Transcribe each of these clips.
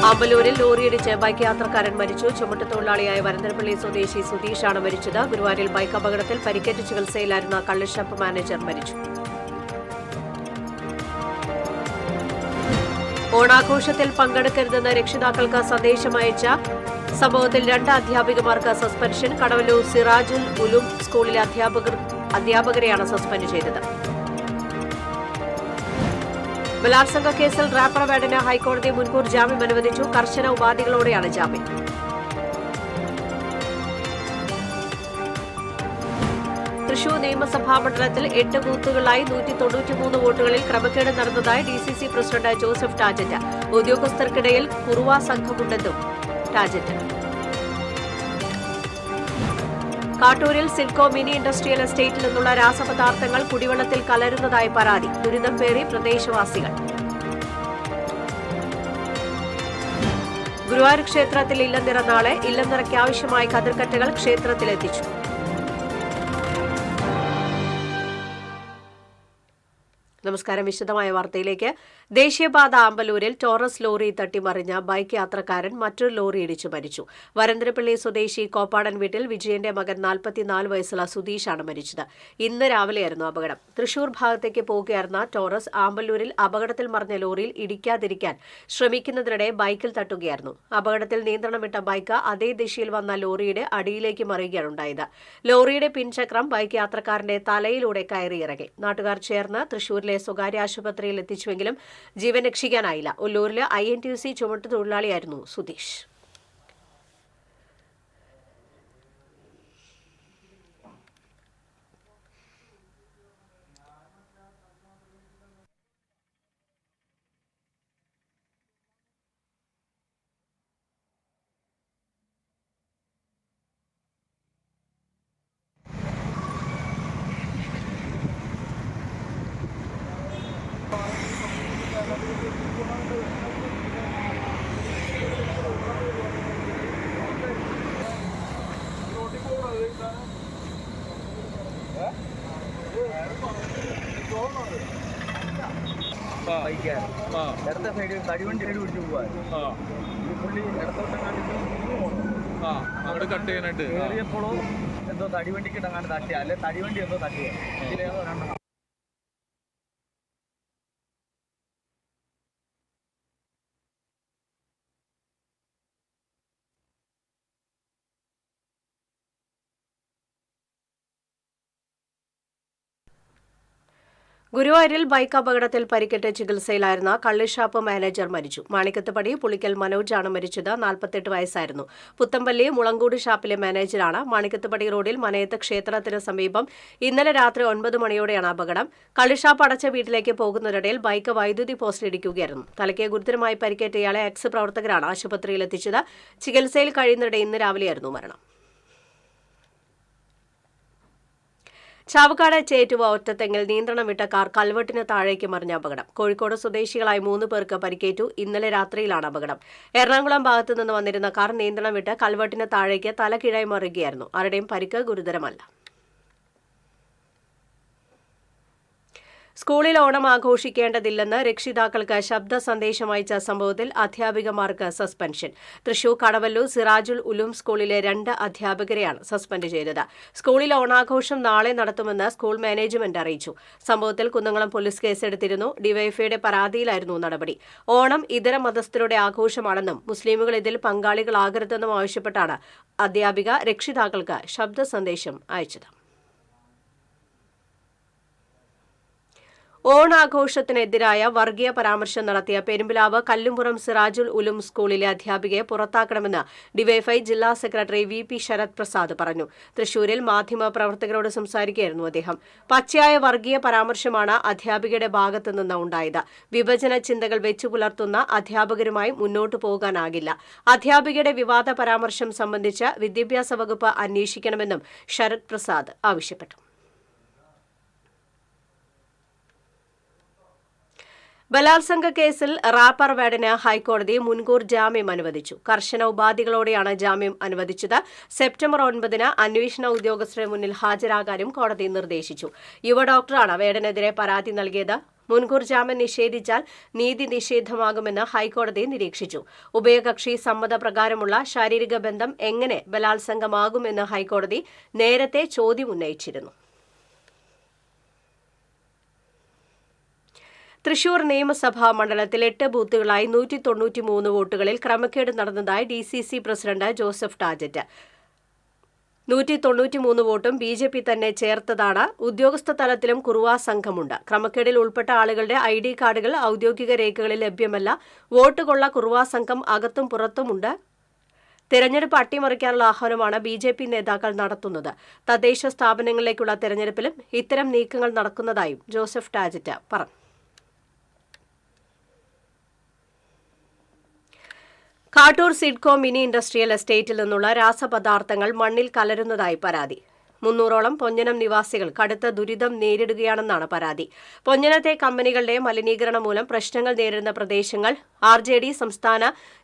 ആമ്പലൂരിൽ ലോറിയിടിച്ച് bike യാത്രക്കാരൻ മരിച്ചു. ചുമട്ടുതൊഴിലാളിയായ വരന്തരപ്പള്ളി സ്വദേശി സുധീഷാണ് മരിച്ചത്. ഗുരുവായൂരിൽ ബൈക്ക് അപകടത്തിൽ പരിക്കേറ്റ് ചികിത്സയിലായിരുന്ന കള്ളുഷാപ്പ് മാനേജർ മരിച്ചു. ഓണാഘോഷത്തിൽ പങ്കെടുക്കരുതെന്ന് രക്ഷിതാക്കൾക്ക് സന്ദേശമയച്ച സംഭവത്തിൽ 2 അധ്യാപികമാർക്ക് സസ്പെൻഷൻ. കടവല്ലൂർ സിറാജുൽ ഉലൂം സ്കൂളിലെ അധ്യാപകരെയാണ് സസ്പെൻഡ് ചെയ്തത്. ബലാത്സംഗ കേസിൽ റാപ്പർ വേടന് ഹൈക്കോടതി മുൻകൂർ ജാമ്യം അനുവദിച്ചു. കർശന ഉപാധികളോടെയാണ് ജാമ്യം. തൃശൂർ നിയമസഭാ മണ്ഡലത്തിൽ 8 ബൂത്തുകളായി 193 വോട്ടുകളിൽ ക്രമക്കേട് നടന്നതായി DCC president Joseph ടാജറ്റ്. ഉദ്യോഗസ്ഥർക്കിടയിൽ Kuruva സംഘമുണ്ടെന്നും ടാജറ്റ്. കാട്ടൂരിൽ SIDCO mini industrial എസ്റ്റേറ്റിൽ നിന്നുള്ള രാസപദാർത്ഥങ്ങൾ കുടിവെള്ളത്തിൽ കലരുന്നതായി പരാതി. ദുരിതം പേറി പ്രദേശവാസികൾ. ഗുരുവായൂർ ക്ഷേത്രത്തിൽ ഇല്ലംനിറ നാളെ. ഇല്ലംനിറയ്ക്കാവശ്യമായ കതിർക്കറ്റകൾ ക്ഷേത്രത്തിലെത്തിച്ചു. നമസ്കാരം. വിശദമായ വാർത്തയിലേക്ക്. ദേശീയപാത ആമ്പലൂരിൽ ടോറസ് ലോറി തട്ടിമറിഞ്ഞ ബൈക്ക് യാത്രക്കാരൻ മറ്റൊരു ലോറി ഇടിച്ചു മരിച്ചു. വരന്തരപ്പള്ളി സ്വദേശി കോപ്പാടൻ വീട്ടിൽ വിജയന്റെ മകൻ 44 വയസ്സുള്ള സുധീഷാണ് മരിച്ചത്. ഇന്ന് രാവിലെയായിരുന്നു അപകടം. തൃശൂർ ഭാഗത്തേക്ക് പോകുകയായിരുന്ന ടോറസ് ആമ്പലൂരിൽ അപകടത്തിൽ മറിഞ്ഞ ലോറിയിൽ ഇടിക്കാതിരിക്കാൻ ശ്രമിക്കുന്നതിനിടെ ബൈക്കിൽ തട്ടുകയായിരുന്നു. അപകടത്തിൽ നിയന്ത്രണം വിട്ട ബൈക്ക് അതേ ദിശയിൽ വന്ന ലോറിയുടെ അടിയിലേക്ക് മറിയുകയാണ് ഉണ്ടായത്. ലോറിയുടെ പിൻചക്രം ബൈക്ക് യാത്രക്കാരന്റെ തലയിലൂടെ കയറിയിറങ്ങി. നാട്ടുകാർ ചേർന്ന് തൃശൂരിലെ സ്വകാര്യ ആശുപത്രിയിൽ എത്തിച്ചുവെങ്കിലും ജീവൻ രക്ഷിക്കാനായില്ല. ഒല്ലൂരിലെ INTUC ചുമട്ടുതൊഴിലാളിയായിരുന്നു സുധീഷ്. ഇടത്തെ സൈഡിൽ തടിവണ്ടി സൈഡ് പിടിച്ചു പോകാൻ പുള്ളി അവിടെ കട്ട് ചെയ്യാനായിട്ട് കയറിയപ്പോഴോ എന്തോ തടിവണ്ടിക്ക് ഇടങ്ങാണ്ട് തട്ടിയ അല്ലെ തടിവണ്ടി എന്തോ തട്ടിയ ഇതിലേതോ രണ്ടെണ്ണം. ഗുരുവായൂരിൽ ബൈക്ക് അപകടത്തിൽ പരിക്കേറ്റ് ചികിത്സയിലായിരുന്ന കള്ളുഷാപ്പ് മാനേജർ മരിച്ചു. മാണിക്കത്തുപടി പുളിക്കൽ മനോജാണ് മരിച്ചത്. 48 വയസ്സായിരുന്നു. പുത്തമ്പള്ളി മുളങ്കൂട് ഷാപ്പിലെ മാനേജറാണ്. മാണിക്കത്തുപടി റോഡിൽ മനയത്ത് ക്ഷേത്രത്തിന് സമീപം ഇന്നലെ രാത്രി 9 മണിയോടെയാണ് അപകടം. കള്ളുഷാപ്പ് അടച്ച വീട്ടിലേക്ക് പോകുന്നതിനിടയിൽ ബൈക്ക് വൈദ്യുതി പോസ്റ്റിൽ ഇടിക്കുകയായിരുന്നു. തലയ്ക്ക് ഗുരുതരമായി പരിക്കേറ്റ ഇയാളെ എക്സ് പ്രവർത്തകരാണ് ആശുപത്രിയിൽ എത്തിച്ചത്. ചികിത്സയിൽ കഴിയുന്നതിനിടെ ഇന്ന് രാവിലെയായിരുന്നു മരണം. ചാവക്കാട് ചേറ്റുവ ഒറ്റത്തെങ്ങിൽ നിയന്ത്രണം വിട്ട കാർ കൽവെട്ടിന് താഴേക്ക് മറിഞ്ഞ അപകടം. കോഴിക്കോട് സ്വദേശികളായ 3 പേർക്ക് പരിക്കേറ്റു. ഇന്നലെ രാത്രിയിലാണ് അപകടം. എറണാകുളം ഭാഗത്തു നിന്ന് വന്നിരുന്ന കാർ നിയന്ത്രണം വിട്ട് കൽവെട്ടിന് താഴേക്ക് തലകീഴായി മറിയുകയായിരുന്നു. ആരുടെയും പരിക്ക് ഗുരുതരമല്ല. സ്കൂളിൽ ഓണം ആഘോഷിക്കേണ്ടതില്ലെന്ന് രക്ഷിതാക്കൾക്ക് ശബ്ദ സന്ദേശം അയച്ച സംഭവത്തിൽ അധ്യാപികമാർക്ക് സസ്പെൻഷൻ. തൃശൂർ കടവല്ലൂർ സിറാജുൽ ഉലൂം സ്കൂളിലെ 2 അധ്യാപകരെയാണ് സസ്പെൻഡ് ചെയ്തത്. സ്കൂളിൽ ഓണാഘോഷം നാളെ നടത്തുമെന്ന് സ്കൂൾ മാനേജ്മെന്റ് അറിയിച്ചു. സംഭവത്തിൽ കുന്നംകുളം പോലീസ് കേസെടുത്തിരുന്നു. ഡിവൈഎഫ്ഐയുടെ പരാതിയിലായിരുന്നു നടപടി. ഓണം ഇതര മതസ്ഥരുടെ ആഘോഷമാണെന്നും മുസ്ലിമുകൾ ഇതിൽ പങ്കാളികളാകരുതെന്നും ആവശ്യപ്പെട്ടാണ് അധ്യാപിക രക്ഷിതാക്കൾക്ക് ശബ്ദ സന്ദേശം അയച്ചത്. ഓണാഘോഷത്തിനെതിരായ വർഗീയ പരാമർശം നടത്തിയ പെരുമ്പിലാവ് കല്ലുംപുറം സിറാജുൽ ഉലൂം സ്കൂളിലെ അധ്യാപികയെ പുറത്താക്കണമെന്ന് ഡിവൈഎഫ്ഐ ജില്ലാ സെക്രട്ടറി VP ശരത് പ്രസാദ് പറഞ്ഞു. തൃശൂരിൽ മാധ്യമ പ്രവർത്തകരോട് സംസാരിക്കുകയായിരുന്നു അദ്ദേഹം. പച്ചയായ വർഗീയ പരാമർശമാണ് അധ്യാപികയുടെ ഭാഗത്തു നിന്ന് ഉണ്ടായത്. വിഭജന ചിന്തകൾ വെച്ചുപുലർത്തുന്ന അധ്യാപകരുമായി മുന്നോട്ടു പോകാനാകില്ല. അധ്യാപികയുടെ വിവാദ പരാമർശം സംബന്ധിച്ച് വിദ്യാഭ്യാസ വകുപ്പ് അന്വേഷിക്കണമെന്നും ശരത് പ്രസാദ് ആവശ്യപ്പെട്ടു. ബലാത്സംഗ കേസിൽ റാപ്പർ വേടന് ഹൈക്കോടതി മുൻകൂർ ജാമ്യം അനുവദിച്ചു. കർശന ഉപാധികളോടെയാണ് ജാമ്യം അനുവദിച്ചത്. സെപ്റ്റംബർ 9-ന് അന്വേഷണ ഉദ്യോഗസ്ഥരുടെ മുന്നിൽ ഹാജരാകാനും കോടതി നിർദ്ദേശിച്ചു. യുവ ഡോക്ടറാണ് വേടനെതിരെ പരാതി നൽകിയത്. മുൻകൂർ ജാമ്യം നിഷേധിച്ചാൽ നീതി നിഷേധമാകുമെന്ന് ഹൈക്കോടതി നിരീക്ഷിച്ചു. ഉഭയകക്ഷി സമ്മതപ്രകാരമുള്ള ശാരീരിക ബന്ധം എങ്ങനെ ബലാത്സംഗമാകുമെന്ന് ഹൈക്കോടതി നേരത്തെ ചോദ്യം ഉന്നയിച്ചിരുന്നു. തൃശൂർ നിയമസഭാ മണ്ഡലത്തിൽ 8 ബൂത്തുകളായി 193 വോട്ടുകളിൽ ക്രമക്കേട് നടന്നതായി DCC പ്രസിഡന്റ് ജോസഫ് ടാജറ്റ്. 193 വോട്ടും BJP തന്നെ ചേർത്തതാണ്. ഉദ്യോഗസ്ഥ തലത്തിലും കുറുവാ സംഘമുണ്ട്. ക്രമക്കേടിൽ ഉൾപ്പെട്ട ആളുകളുടെ ID കാർഡുകൾ ഔദ്യോഗിക രേഖകളിൽ ലഭ്യമല്ല. വോട്ട് കൊള്ള കുറുവാ സംഘം അകത്തും പുറത്തുമുണ്ട്. തെരഞ്ഞെടുപ്പ് അട്ടിമറിക്കാനുള്ള ആഹ്വാനമാണ് BJP നേതാക്കൾ നടത്തുന്നത്. തദ്ദേശ സ്ഥാപനങ്ങളിലേക്കുള്ള തെരഞ്ഞെടുപ്പിലും ഇത്തരം നീക്കങ്ങൾ നടക്കുന്നതായും ജോസഫ് ടാജറ്റ് പറഞ്ഞു. കാട്ടൂർ സിഡ്കോ മിനി ഇൻഡസ്ട്രിയൽ എസ്റ്റേറ്റിൽ നിന്നുള്ള രാസപദാർത്ഥങ്ങൾ മണ്ണിൽ കലരുന്നതായി പരാതി. 300ഓളം പൊഞ്ഞനം നിവാസികൾ കടുത്ത ദുരിതം നേരിടുകയാണെന്നാണ് പരാതി. പൊഞ്ഞനത്തെ കമ്പനികളുടെ മലിനീകരണം മൂലം പ്രശ്നങ്ങൾ നേരിടുന്ന പ്രദേശങ്ങൾ RJD സംസ്ഥാന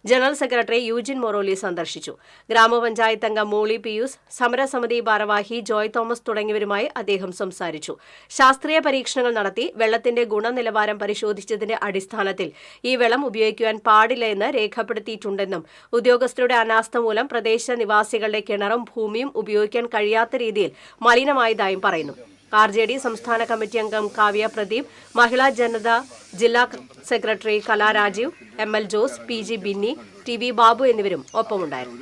ജനറൽ സെക്രട്ടറി യൂജിൻ മൊറോലി സന്ദർശിച്ചു. ഗ്രാമപഞ്ചായത്ത് അംഗം മോളി പിയൂസ്, സമരസമിതി ഭാരവാഹി ജോയ് തോമസ് തുടങ്ങിയവരുമായി അദ്ദേഹം സംസാരിച്ചു. ശാസ്ത്രീയ പരീക്ഷണങ്ങൾ നടത്തി വെള്ളത്തിന്റെ ഗുണനിലവാരം പരിശോധിച്ചതിന്റെ അടിസ്ഥാനത്തിൽ ഈ വെള്ളം ഉപയോഗിക്കുവാൻ പാടില്ല എന്ന് രേഖപ്പെടുത്തിയിട്ടുണ്ടെന്നും ഉദ്യോഗസ്ഥരുടെ അനാസ്ഥ മൂലം പ്രദേശ നിവാസികളുടെ കിണറും ഭൂമിയും ഉപയോഗിക്കാൻ കഴിയാത്ത രീതിയിൽ മലിനമായതായും പറയുന്നു. RJD സംസ്ഥാന കമ്മിറ്റി അംഗം കാവ്യ പ്രദീപ്, മഹിളാ ജനത ജില്ലാ secretary Kala Rajeev, ML Jose, PG Binny, TV Babu എന്നിവരും ഒപ്പമുണ്ടായിരുന്നു.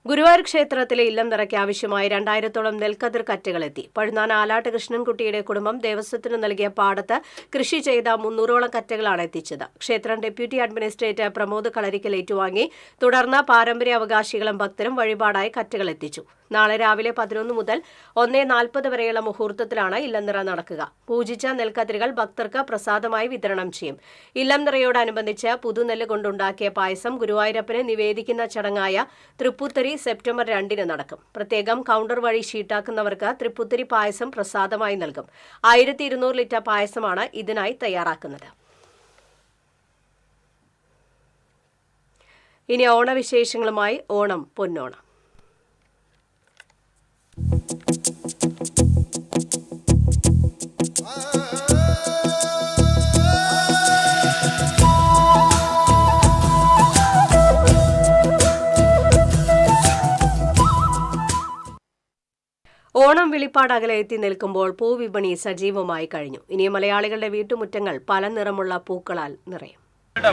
ഗുരുവായൂർ ക്ഷേത്രത്തിലെ ഇല്ലം നിറയ്ക്ക് ആവശ്യമായ 2000ഓളം നെൽക്കതിർ കറ്റകളെത്തി. പഴുന്നാൻ ആലാട്ട് കൃഷ്ണൻകുട്ടിയുടെ കുടുംബം ദേവസ്വത്തിന് നൽകിയ പാടത്ത് കൃഷി ചെയ്ത 300ഓളം കറ്റകളാണ് എത്തിച്ചത്. ക്ഷേത്രം ഡെപ്യൂട്ടി അഡ്മിനിസ്ട്രേറ്റർ പ്രമോദ് കളരിക്കൽ ഏറ്റുവാങ്ങി. തുടർന്ന് പാരമ്പര്യ അവകാശികളും ഭക്തരും വഴിപാടായി കറ്റകൾ എത്തിച്ചു. നാളെ രാവിലെ 11 മുതൽ 1:40 വരെയുള്ള മുഹൂർത്തത്തിലാണ് ഇല്ലംനിറ നടക്കുക. പൂജിച്ച നെൽക്കതിരുകൾ ഭക്തർക്ക് പ്രസാദമായി വിതരണം ചെയ്യും. ഇല്ലംനിറയോടനുബന്ധിച്ച് പുതുനെല്ല് കൊണ്ടുണ്ടാക്കിയ പായസം ഗുരുവായൂരപ്പന് നിവേദിക്കുന്ന ചടങ്ങായ തൃപ്പൂത്തരി സെപ്റ്റംബർ 2-ന് നടക്കും. പ്രത്യേകം കൌണ്ടർ വഴി ഷീട്ടാക്കുന്നവർക്ക് തൃപ്പൂത്തരി പായസം പ്രസാദമായി നൽകും. 1200 ലിറ്റർ പായസമാണ് ഇതിനായി തയ്യാറാക്കുന്നത്. ഇനി ഓണവിശേഷങ്ങളുമായി ഓണം പൊന്നോണം. ഓണം വിളിപ്പാട് അകലെ എത്തി നിൽക്കുമ്പോൾ പൂവിപണി സജീവമായി കഴിഞ്ഞു. ഇനി മലയാളികളുടെ വീട്ടുമുറ്റങ്ങൾ പല നിറമുള്ള പൂക്കളാൽ നിറയും.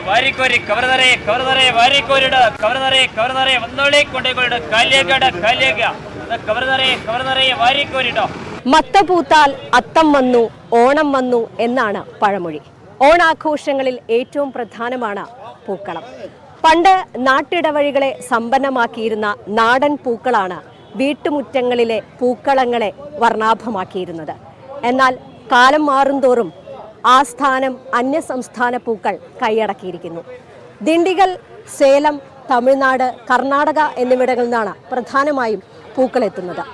വാരിക്കോരി കവരതരെ കവരതരെ വാരിക്കോരിട കവരതരെ കവരതരെ വന്നോളി കൊണ്ടേക്കോരിട കാലിയേക്കട കാലിയേക്ക കവരതരെ കവരതരെ വാരിക്കോരിടോ. മത്ത പൂത്താൽ അത്തം വന്നു, ഓണം വന്നു എന്നാണ് പഴമൊഴി. ഓണാഘോഷങ്ങളിൽ ഏറ്റവും പ്രധാനമാണ് പൂക്കളം. പണ്ട് നാട്ടിടവഴികളെ സമ്പന്നമാക്കിയിരുന്ന നാടൻ പൂക്കളാണ് വീട്ടുമുറ്റങ്ങളിലെ പൂക്കളങ്ങളെ വർണ്ണാഭമാക്കിയിരുന്നത്. എന്നാൽ കാലം മാറുന്തോറും ആ സ്ഥാനം അന്യസംസ്ഥാന പൂക്കൾ കൈയടക്കിയിരിക്കുന്നു. ദിണ്ടിഗൽ, സേലം, തമിഴ്നാട്, കർണാടക എന്നിവിടങ്ങളിൽ നിന്നാണ് പ്രധാനമായും പൂക്കളെത്തുന്നത്.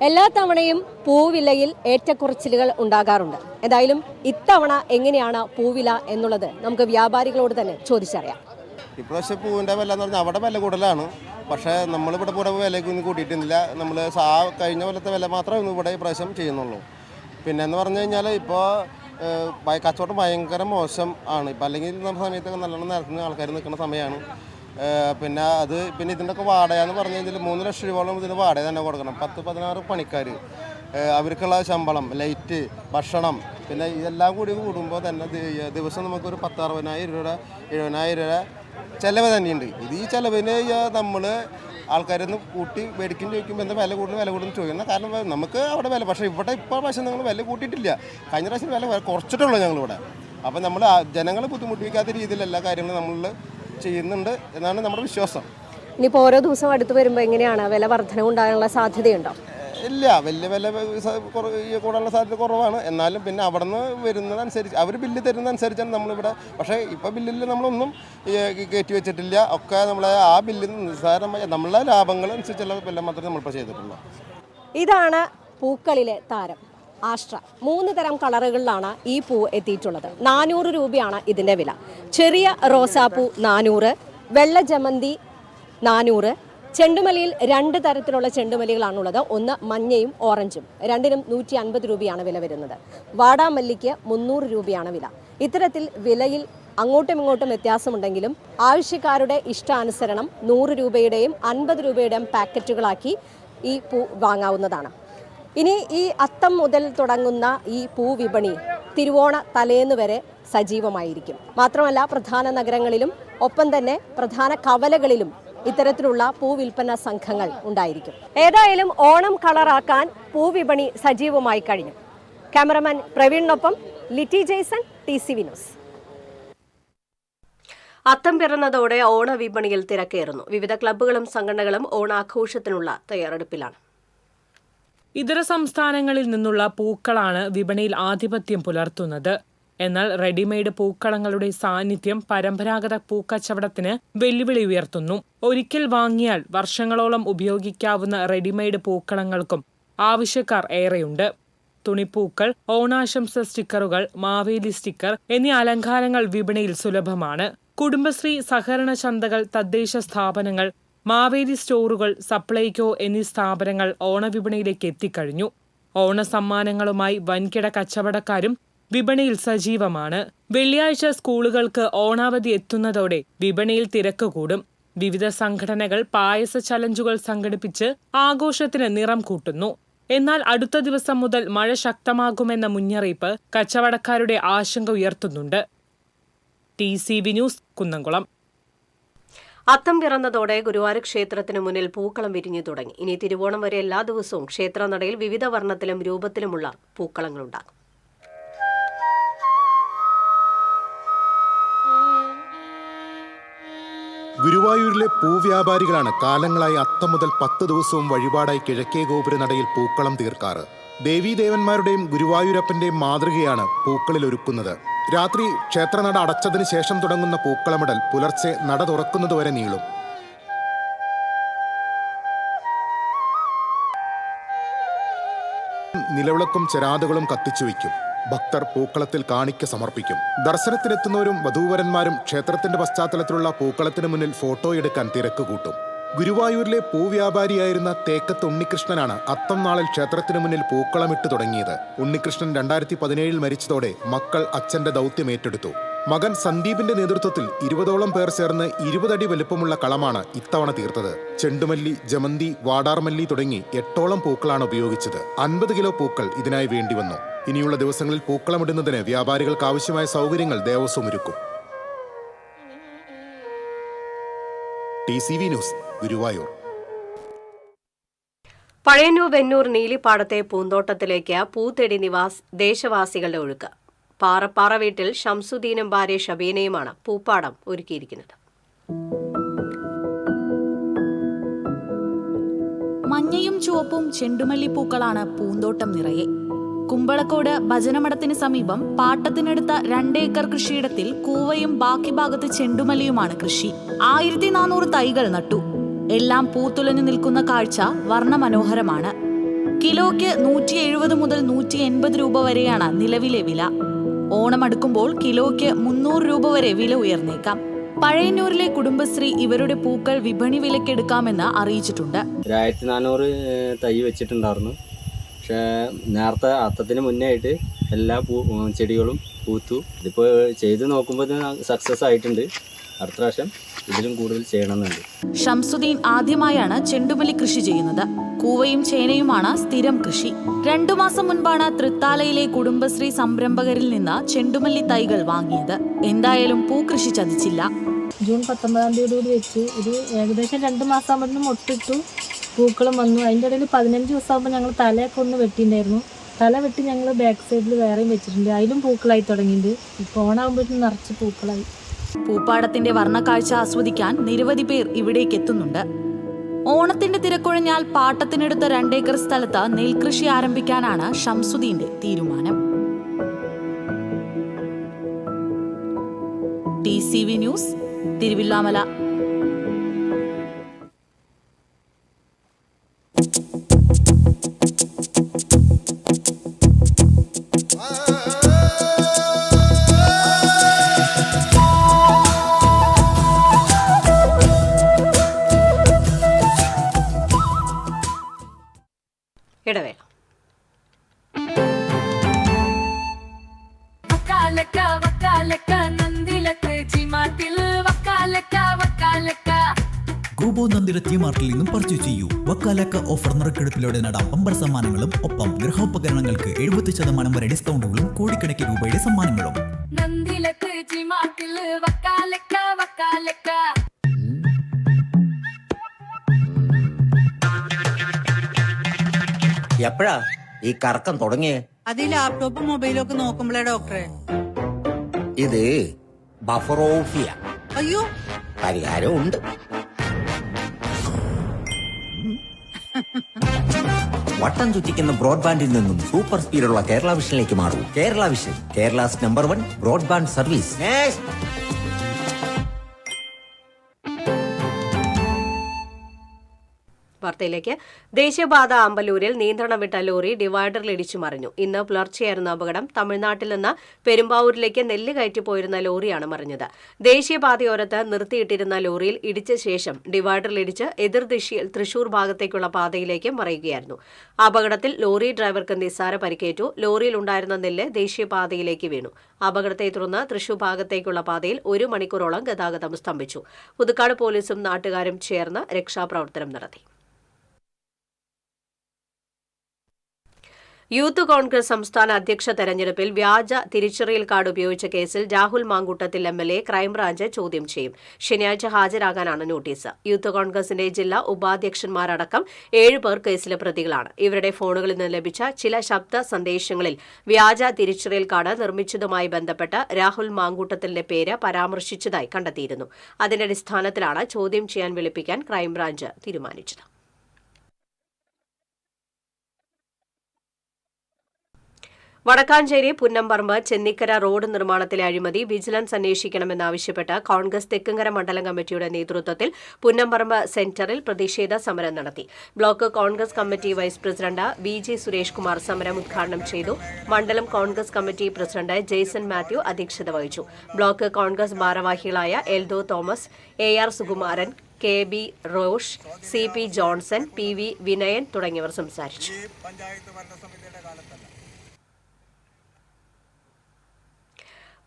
എല്ലാ തവണയും പൂവിലയിൽ ഏറ്റക്കുറച്ചിലുകൾ ഉണ്ടാകാറുണ്ട്. എന്തായാലും ഇത്തവണ എങ്ങനെയാണ് പൂവില എന്നുള്ളത് നമുക്ക് വ്യാപാരികളോട് തന്നെ ചോദിച്ചറിയാം. ഇപ്രാവശ്യം പൂവിൻ്റെ വില എന്ന് പറഞ്ഞാൽ അവിടെ വില കൂടുതലാണ്. പക്ഷേ നമ്മളിവിടെ പൂടെ വിലയ്ക്കൊന്നും കൂട്ടിയിട്ടില്ല. നമ്മൾ കഴിഞ്ഞ കൊല്ലത്തെ വില മാത്രമേ ഒന്നും ഇവിടെ ഇപ്രാവശ്യം ചെയ്യുന്നുള്ളൂ. പിന്നെയെന്ന് പറഞ്ഞു കഴിഞ്ഞാൽ ഇപ്പോൾ കച്ചവടം ഭയങ്കര മോശം ആണ്. ഇപ്പം അല്ലെങ്കിൽ നമ്മുടെ സമയത്തൊക്കെ നല്ലോണം നിരത്തുന്ന ആൾക്കാർ നിൽക്കുന്ന സമയമാണ്. പിന്നെ ഇതിൻ്റെയൊക്കെ വാടക എന്ന് പറഞ്ഞു കഴിഞ്ഞാൽ 3 ലക്ഷം രൂപയോളം ഇതിന് വാടക തന്നെ കൊടുക്കണം. 10-16 പണിക്കാർ, അവർക്കുള്ള ശമ്പളം, ലൈറ്റ്, ഭക്ഷണം, പിന്നെ ഇതെല്ലാം കൂടി കൂടുമ്പോൾ തന്നെ ദിവസം നമുക്കൊരു 10-60,000 രൂപ 70,000 രൂപ ചിലവ് തന്നെയുണ്ട്. ഈ ചിലവിന് നമ്മൾ ആൾക്കാരൊന്ന് കൂട്ടി മേടിക്കും ചോദിക്കുമ്പോൾ എന്താ വില കൂടുതൽ ചോദിക്കുന്നത്. കാരണം നമുക്ക് അവിടെ വില, പക്ഷേ ഇവിടെ ഇപ്പോൾ പക്ഷേ നിങ്ങൾ വില കൂട്ടിയിട്ടില്ല. കഴിഞ്ഞ പ്രാവശ്യം വില കുറച്ചിട്ടുള്ളൂ ഞങ്ങളിവിടെ. അപ്പം നമ്മൾ ജനങ്ങളെ ബുദ്ധിമുട്ടിക്കാത്ത രീതിയിൽ എല്ലാ കാര്യങ്ങളും നമ്മൾ ചെയ്യുന്നുണ്ട് എന്നാണ് നമ്മുടെ വിശ്വാസം. ഇനിയിപ്പോൾ ഓരോ ദിവസം അടുത്ത് വരുമ്പോൾ എങ്ങനെയാണ് വില വർധന ഉണ്ടാകാനുള്ള സാധ്യതയുണ്ടോ? ഇല്ല, വലിയ വില കൂടാനുള്ള സാധ്യത കുറവാണ്. എന്നാലും പിന്നെ അവിടെ നിന്ന് വരുന്നതനുസരിച്ച് അവർ ബില്ല് തരുന്നതനുസരിച്ചാണ് നമ്മളിവിടെ. പക്ഷേ ഇപ്പോൾ ബില്ലിൽ നമ്മളൊന്നും കയറ്റി വെച്ചിട്ടില്ല. ഒക്കെ നമ്മളെ ആ ബില്ലിൽ നിസ്സാരമായ നമ്മളെ ലാഭങ്ങൾ അനുസരിച്ചുള്ള വില മാത്രമേ നമ്മളിപ്പോൾ ചെയ്തിട്ടുള്ളൂ. ഇതാണ് പൂക്കളിലെ താരം ആഷ്ട്ര. 3 തരം കളറുകളിലാണ് ഈ പൂ എത്തിയിട്ടുള്ളത്. 400 രൂപയാണ് ഇതിൻ്റെ വില. ചെറിയ റോസാപ്പൂ 400, വെള്ള ജമന്തി 400. ചെണ്ടുമല്ലിയിൽ 2 തരത്തിലുള്ള ചെണ്ടുമല്ലികളാണുള്ളത്. ഒന്ന് മഞ്ഞയും ഓറഞ്ചും. രണ്ടിനും 150 രൂപയാണ് വില വരുന്നത്. വാടാമല്ലിക്ക് 300 രൂപയാണ് വില. ഇത്തരത്തിൽ വിലയിൽ അങ്ങോട്ടും ഇങ്ങോട്ടും വ്യത്യാസമുണ്ടെങ്കിലും ആവശ്യക്കാരുടെ ഇഷ്ടാനുസരണം 100 രൂപയുടെയും 50 രൂപയുടെയും പാക്കറ്റുകളാക്കി ഈ പൂ വാങ്ങാവുന്നതാണ്. ഇനി ഈ അത്തം മുതൽ തുടങ്ങുന്ന ഈ പൂവിപണി തിരുവോണ തലേന്ന് വരെ സജീവമായിരിക്കും. മാത്രമല്ല പ്രധാന നഗരങ്ങളിലും ഒപ്പം തന്നെ പ്രധാന കവലകളിലും ഇത്തരത്തിലുള്ള പൂവിൽപ്പന സംഘങ്ങൾ ഉണ്ടായിരിക്കും. ഏതായാലും ഓണം കളറാക്കാൻ പൂവിപണി സജീവമായി കഴിഞ്ഞു. ക്യാമറമാൻ പ്രവീണിനൊപ്പം Litty Jason, TCV news. Atham പിറന്നതോടെ ഓണവിപണിയിൽ തിരക്കേറുന്നു. വിവിധ ക്ലബ്ബുകളും സംഘടനകളും ഓണാഘോഷത്തിനുള്ള തയ്യാറെടുപ്പിലാണ്. ഇതര സംസ്ഥാനങ്ങളിൽ നിന്നുള്ള പൂക്കളാണ് വിപണിയിൽ ആധിപത്യം പുലർത്തുന്നത്. എന്നാൽ റെഡിമെയ്ഡ് പൂക്കളങ്ങളുടെ സാന്നിധ്യം പരമ്പരാഗത പൂക്കച്ചവടത്തിന് വെല്ലുവിളി ഉയർത്തുന്നു. ഒരിക്കൽ വാങ്ങിയാൽ വർഷങ്ങളോളം ഉപയോഗിക്കാവുന്ന റെഡിമെയ്ഡ് പൂക്കളങ്ങൾക്കും ആവശ്യക്കാർ ഏറെയുണ്ട്. തുണിപ്പൂക്കൾ, ഓണാശംസ സ്റ്റിക്കറുകൾ, മാവേലി സ്റ്റിക്കർ എന്നീ അലങ്കാരങ്ങൾ വിപണിയിൽ സുലഭമാണ്. കുടുംബശ്രീ, സഹകരണ ചന്തകൾ, തദ്ദേശ സ്ഥാപനങ്ങൾ, മാവേലി സ്റ്റോറുകൾ, സപ്ലൈകോ എന്നീ സ്ഥാപനങ്ങൾ ഓണവിപണിയിലേക്ക് എത്തിക്കഴിഞ്ഞു. ഓണസമ്മാനങ്ങളുമായി വൻകിട കച്ചവടക്കാരും വിപണിയിൽ സജീവമാണ്. വെള്ളിയാഴ്ച സ്കൂളുകൾക്ക് ഓണാവധി എത്തുന്നതോടെ വിപണിയിൽ തിരക്ക് കൂടും. വിവിധ സംഘടനകൾ പായസ ചലഞ്ചുകൾ സംഘടിപ്പിച്ച് ആഘോഷത്തിന് നിറം കൂട്ടുന്നു. എന്നാൽ അടുത്ത ദിവസം മുതൽ മഴ ശക്തമാകുമെന്ന മുന്നറിയിപ്പ് കച്ചവടക്കാരുടെ ആശങ്ക ഉയർത്തുന്നുണ്ട്. TCV news, Kunnamkulam. അത്തം പിറന്നതോടെ ഗുരുവായൂർ ക്ഷേത്രത്തിന് മുന്നിൽ പൂക്കളം വിരിഞ്ഞു തുടങ്ങി. ഇനി തിരുവോണം വരെ എല്ലാ ദിവസവും ക്ഷേത്രനടയിൽ വിവിധ വർണ്ണത്തിലും രൂപത്തിലുമുള്ള പൂക്കളങ്ങളുണ്ടാകും. ഗുരുവായൂരിലെ പൂവ്യാപാരികളാണ് കാലങ്ങളായി അത്തം മുതൽ 10 ദിവസവും വഴിപാടായി കിഴക്കേ ഗോപുരനടയിൽ പൂക്കളം തീർക്കാറ്. ദേവീദേവന്മാരുടെയും ഗുരുവായൂരപ്പന്റെയും മാതൃകയാണ് പൂക്കളിൽ ഒരുക്കുന്നത്. രാത്രി ക്ഷേത്രനട അടച്ചതിന് ശേഷം തുടങ്ങുന്ന പൂക്കളമിടൽ പുലർച്ചെ നട തുറക്കുന്നതുവരെ നീളും. നിലവിളക്കും ചെരാതുകളും കത്തിച്ചു വയ്ക്കും. ഭക്തർ പൂക്കളത്തിൽ കാണിക്ക സമർപ്പിക്കും. ദർശനത്തിനെത്തുന്നവരും വധൂവരന്മാരും ക്ഷേത്രത്തിന്റെ പശ്ചാത്തലത്തിലുള്ള പൂക്കളത്തിന് മുന്നിൽ ഫോട്ടോയെടുക്കാൻ തിരക്ക് കൂട്ടും. ഗുരുവായൂരിലെ പൂവ്യാപാരിയായിരുന്ന തേക്കത്ത് ഉണ്ണികൃഷ്ണനാണ് അത്തം നാളിൽ ക്ഷേത്രത്തിന് മുന്നിൽ പൂക്കളമിട്ട് തുടങ്ങിയത്. ഉണ്ണികൃഷ്ണൻ 2017 മരിച്ചതോടെ മക്കൾ അച്ഛന്റെ ദൗത്യം ഏറ്റെടുത്തു. മകൻ സന്ദീപിന്റെ നേതൃത്വത്തിൽ 20ഓളം പേർ ചേർന്ന് 20 അടി വലുപ്പമുള്ള കളമാണ് ഇത്തവണ തീർത്തത്. ചെണ്ടുമല്ലി, ജമന്തി, വാടാർമല്ലി തുടങ്ങി 8ഓളം പൂക്കളാണ് ഉപയോഗിച്ചത്. 50 കിലോ പൂക്കൾ ഇതിനായി വേണ്ടിവന്നു. ഇനിയുള്ള ദിവസങ്ങളിൽ പൂക്കളമിടുന്നതിന് വ്യാപാരികൾക്ക് ആവശ്യമായ സൗകര്യങ്ങൾ ദേവസ്വം ഒരുക്കും. TCV news, Guruvayur. പഴയന്നൂർ വെന്നൂർ നീലിപ്പാടത്തെ പൂന്തോട്ടത്തിലേക്ക് പൂത്തെടി ദേശവാസികളുടെ ഒഴുക്ക്. പാറപ്പാറ വീട്ടിൽ ഷംസുദ്ദീനും ഭാര്യ ഷബീനയുമാണ് പൂപ്പാടം ഒരുക്കിയിരിക്കുന്നത്. മഞ്ഞയും ചുവപ്പും ചെണ്ടുമല്ലിപ്പൂക്കളാണ് പൂന്തോട്ടം നിറയെ. കുമ്പളക്കോട് ഭജനമഠത്തിന് സമീപം പാട്ടത്തിനെടുത്ത 2 ഏക്കർ കൃഷിയിടത്തിൽ കൂവയും ബാക്കി ഭാഗത്ത് ചെണ്ടുമല്ലിയുമാണ് കൃഷി. 1400 തൈകൾ നട്ടു. എല്ലാം പൂത്തുലഞ്ഞു നിൽക്കുന്ന കാഴ്ച വർണ്ണമനോഹരമാണ്. കിലോയ്ക്ക് 170 മുതൽ 180 രൂപ വരെയാണ് നിലവിലെ വില. ഓണം അടുക്കുമ്പോൾ കിലോയ്ക്ക് 300 രൂപ വരെ വില ഉയർന്നേക്കാം. പഴയന്നൂരിലെ കുടുംബശ്രീ ഇവരുടെ പൂക്കൾ വിപണി വിലക്കെടുക്കാമെന്ന് അറിയിച്ചിട്ടുണ്ട്. 1400 തൈ വെച്ചിട്ടുണ്ടായിരുന്നു. പക്ഷേ നേരത്തെ അത്തത്തിന് മുന്നേ ആയിട്ട് എല്ലാ ചെടികളും പൂത്തു. ഇതിപ്പോൾ ചെയ്ത് നോക്കുമ്പോൾ സക്സസ് ആയിട്ടുണ്ട്. അടുത്ത പ്രാവശ്യം ഇതിലും കൂടുതൽ ചെയ്യണമെന്നുണ്ട്. ഷംസുദ്ദീൻ ആദ്യമായാണ് ചെണ്ടുമല്ലി കൃഷി ചെയ്യുന്നത്. കൂവയും ചേനയുമാണ് സ്ഥിരം കൃഷി. 2 മാസം മുൻപാണ് തൃത്താലയിലെ കുടുംബശ്രീ സംരംഭകരിൽ നിന്ന് ചെണ്ടുമല്ലി തൈകൾ വാങ്ങിയത്. എന്തായാലും പൂക്കൃഷി ചതിച്ചില്ല. ജൂൺ 19 തീയതി വെച്ച് ഇത് ഏകദേശം 2 മാസം ആകുമ്പോഴത്തേനും മൊട്ടിട്ടു, പൂക്കളും വന്നു. അതിൻ്റെ ഇടയിൽ 15 ദിവസം ആകുമ്പോൾ ഞങ്ങൾ തലയൊക്കെ ഒന്ന് വെട്ടിയിട്ടുണ്ടായിരുന്നു. തല വെട്ടി ഞങ്ങൾ ബാക്ക് സൈഡിൽ വേറെയും വെച്ചിട്ടുണ്ട്. അതിലും പൂക്കളായി തുടങ്ങിയിട്ടുണ്ട്. ഇപ്പോൾ ഓണാകുമ്പോഴത്തേനും നിറച്ച് പൂക്കളായി. പൂപ്പാടത്തിന്റെ വർണ്ണക്കാഴ്ച ആസ്വദിക്കാൻ നിരവധി പേർ ഇവിടേക്ക് എത്തുന്നുണ്ട്. ഓണത്തിന്റെ തിരക്കൊഴിഞ്ഞാൽ പാട്ടത്തിനെടുത്ത 2 ഏക്കർ സ്ഥലത്ത് നെൽകൃഷി ആരംഭിക്കാനാണ് ഷംസുദ്ദീന്റെ തീരുമാനം. TCV news, Thiruvilwamala. ഇടവേള. ഗ്രൂബോ നന്ദിയുടെ ടി-മാർട്ടിൽ നിന്നും പർച്ചേസ് ചെയ്യൂ. വക്കാലക്ക ഓഫർ നറുക്കെടുപ്പിലൂടെ നേടാം ബമ്പർ സമ്മാനങ്ങളും ഒപ്പം ഗൃഹോപകരണങ്ങൾക്ക് 70% വരെ ഡിസ്കൗണ്ടുകളും കോടിക്കണക്കിന് രൂപയുടെ സമ്മാനങ്ങളും. എപ്പോഴാ ഈ കറക്കം തുടങ്ങിയേ? അത് ഈ ലാപ്ടോപ്പും മൊബൈലും ഒക്കെ നോക്കുമ്പോഴേ ഡോക്ടറെ. ഇത് ബഫറോഫിയ. അയ്യോ, പരിഹാരം ഉണ്ട്. വട്ടം ചുറ്റിക്കുന്ന ബ്രോഡ്ബാൻഡിൽ നിന്നും സൂപ്പർ സ്പീഡുള്ള കേരള വിഷനിലേക്ക് മാറൂ. Kerala vision, Kerala's number 1 broadband service. വാർത്തയിലേക്ക്. ദേശീയപാത അമ്പലൂരിൽ നിയന്ത്രണം വിട്ട ലോറി ഡിവൈഡറിൽ ഇടിച്ചു മറിഞ്ഞു. ഇന്ന് പുലർച്ചെയായിരുന്ന അപകടം. തമിഴ്നാട്ടിൽ നിന്ന് പെരുമ്പാവൂരിലേക്ക് നെല്ല് കയറ്റി പോയിരുന്ന ലോറിയാണ് മറിഞ്ഞത്. ദേശീയപാതയോരത്ത് നിർത്തിയിട്ടിരുന്ന ലോറിയിൽ ഇടിച്ച ശേഷം ഡിവൈഡറിലിടിച്ച് എതിർദിശയിൽ തൃശൂർ ഭാഗത്തേക്കുള്ള പാതയിലേക്ക് മറിയുകയായിരുന്നു. അപകടത്തിൽ ലോറി ഡ്രൈവർക്ക് നിസ്സാര പരിക്കേറ്റു. ലോറിയിലുണ്ടായിരുന്ന നെല്ല് ദേശീയപാതയിലേക്ക് വീണു. അപകടത്തെ തുടർന്ന് തൃശൂർ ഭാഗത്തേക്കുള്ള പാതയിൽ 1 മണിക്കൂറോളം ഗതാഗതം സ്തംഭിച്ചു. പുതുക്കാട് പോലീസും നാട്ടുകാരും ചേർന്ന് രക്ഷാപ്രവർത്തനം നടത്തി. യൂത്ത് കോൺഗ്രസ് സംസ്ഥാന അധ്യക്ഷ തെരഞ്ഞെടുപ്പിൽ വ്യാജ തിരിച്ചറിയൽ കാർഡ് ഉപയോഗിച്ച കേസിൽ രാഹുൽ മാങ്കൂട്ടത്തിൽ MLA ക്രൈംബ്രാഞ്ച് ചോദ്യം ചെയ്യും. ശനിയാഴ്ച ഹാജരാകാനാണ് നോട്ടീസ്. യൂത്ത് കോൺഗ്രസിന്റെ ജില്ലാ ഉപാധ്യക്ഷന്മാരടക്കം 7 പേർ കേസിലെ പ്രതികളാണ്. ഇവരുടെ ഫോണുകളിൽ നിന്ന് ലഭിച്ച ചില ശബ്ദ സന്ദേശങ്ങളിൽ വ്യാജ തിരിച്ചറിയൽ കാർഡ് നിർമ്മിച്ചതുമായി ബന്ധപ്പെട്ട് രാഹുൽ മാങ്കൂട്ടത്തിന്റെ പേര് പരാമർശിച്ചതായി കണ്ടെത്തിയിരുന്നു. അതിന്റെ അടിസ്ഥാനത്തിലാണ് ചോദ്യം ചെയ്യാൻ വിളിപ്പിക്കാൻ ക്രൈംബ്രാഞ്ച് തീരുമാനിച്ചത്. വടക്കാഞ്ചേരി പുന്നമ്പറമ്പ് ചെന്നിക്കര റോഡ് നിർമ്മാണത്തിലെ അഴിമതി വിജിലൻസ് അന്വേഷിക്കണമെന്നാവശ്യപ്പെട്ട് കോൺഗ്രസ് തെക്കുംകര മണ്ഡലം കമ്മിറ്റിയുടെ നേതൃത്വത്തിൽ പുന്നമ്പറമ്പ് സെന്ററിൽ പ്രതിഷേധ സമരം നടത്തി. Block Congress committee vice president VG Suresh Kumar സമരം ഉദ്ഘാടനം ചെയ്തു. മണ്ഡലം കോൺഗ്രസ് കമ്മിറ്റി പ്രസിഡന്റ് ജെയ്സൺ മാത്യു അധ്യക്ഷത വഹിച്ചു. ബ്ലോക്ക് കോൺഗ്രസ് ഭാരവാഹികളായ Eldo Thomas, AR Sukumaran, KB Rosh, CP Johnson, PV Vinayan തുടങ്ങിയവർ സംസാരിച്ചു.